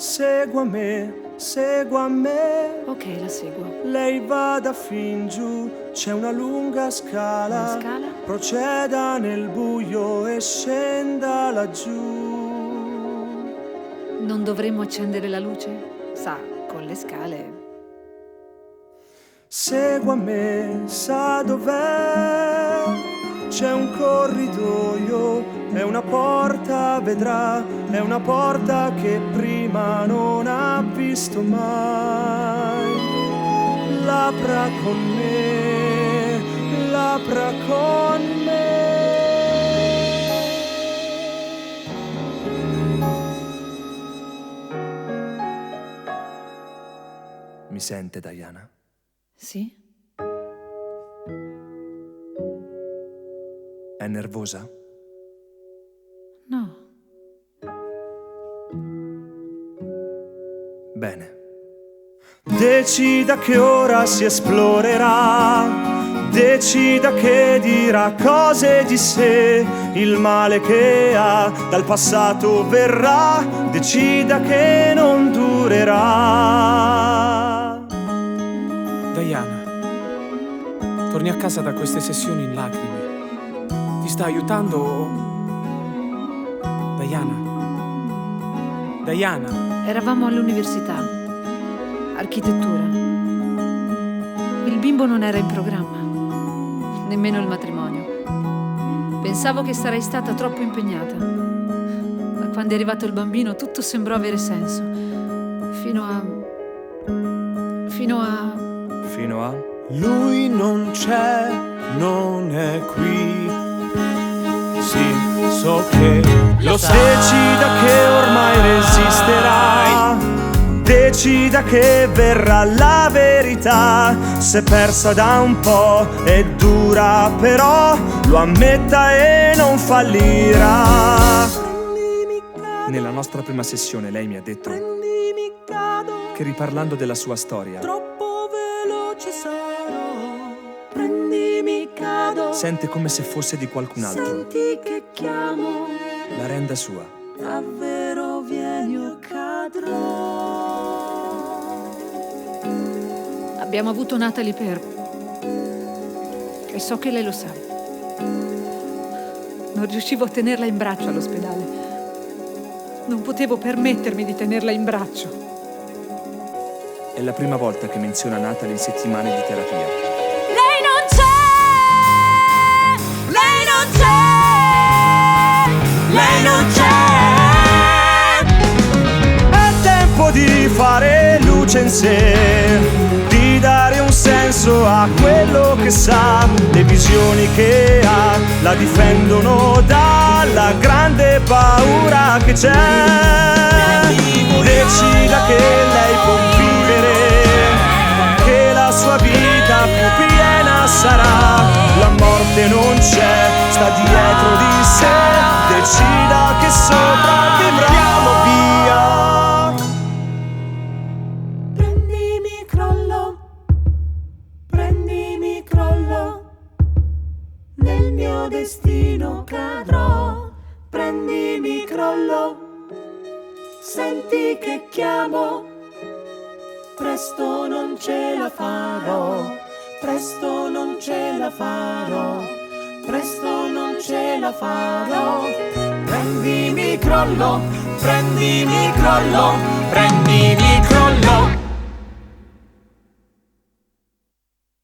segua me, segua me. Ok, la seguo. Lei vada fin giù, c'è una lunga scala. Una scala? Proceda nel buio e scenda laggiù. Non dovremmo accendere la luce? Sa, con le scale. Segua me, sa dov'è? C'è un corridoio, è una porta, vedrà, è una porta che prima non ha visto mai. L'apra con me, l'apra con me. Mi sente, Diana? Sì? È nervosa? No. Bene. Decida che ora si esplorerà, decida che dirà cose di sé, il male che ha dal passato verrà, decida che non durerà. Diana, torni a casa da queste sessioni in lacrime. Ti sta aiutando? Diana? Diana? Eravamo all'università. Architettura. Il bimbo non era in programma. Nemmeno il matrimonio. Pensavo che sarei stata troppo impegnata. Ma quando è arrivato il bambino tutto sembrò avere senso. Fino a... Lui non c'è, non è qui. Sì, so che lo sa. Decida che ormai resisterà, decida che verrà la verità. S'è persa da un po', è dura, però lo ammetta e non fallirà. Nella nostra prima sessione lei mi ha detto che riparlando della sua storia sente come se fosse di qualcun altro. Senti che chiamo, La renda sua. davvero vieni o cadrò. Abbiamo avuto Natalie per... e so che lei lo sa. Non riuscivo a tenerla in braccio all'ospedale. Non potevo permettermi di tenerla in braccio. È la prima volta che menziona Natalie in settimane di terapia. Lei non c'è! È tempo di fare luce in sé, di dare un senso a quello che sa. Le visioni che ha la difendono dalla grande paura che c'è. Decida che lei può vivere, che la sua vita più piena sarà. La morte non c'è, sta dietro di sé. Decida che sopravviviamo, via. Prendimi, crollo, prendimi, crollo. Nel mio destino cadrò. Prendimi, crollo. Senti che chiamo. Presto non ce la farò. Presto non ce la farò. Presto non ce la farò. Prendimi, crollo, prendimi, crollo, prendimi.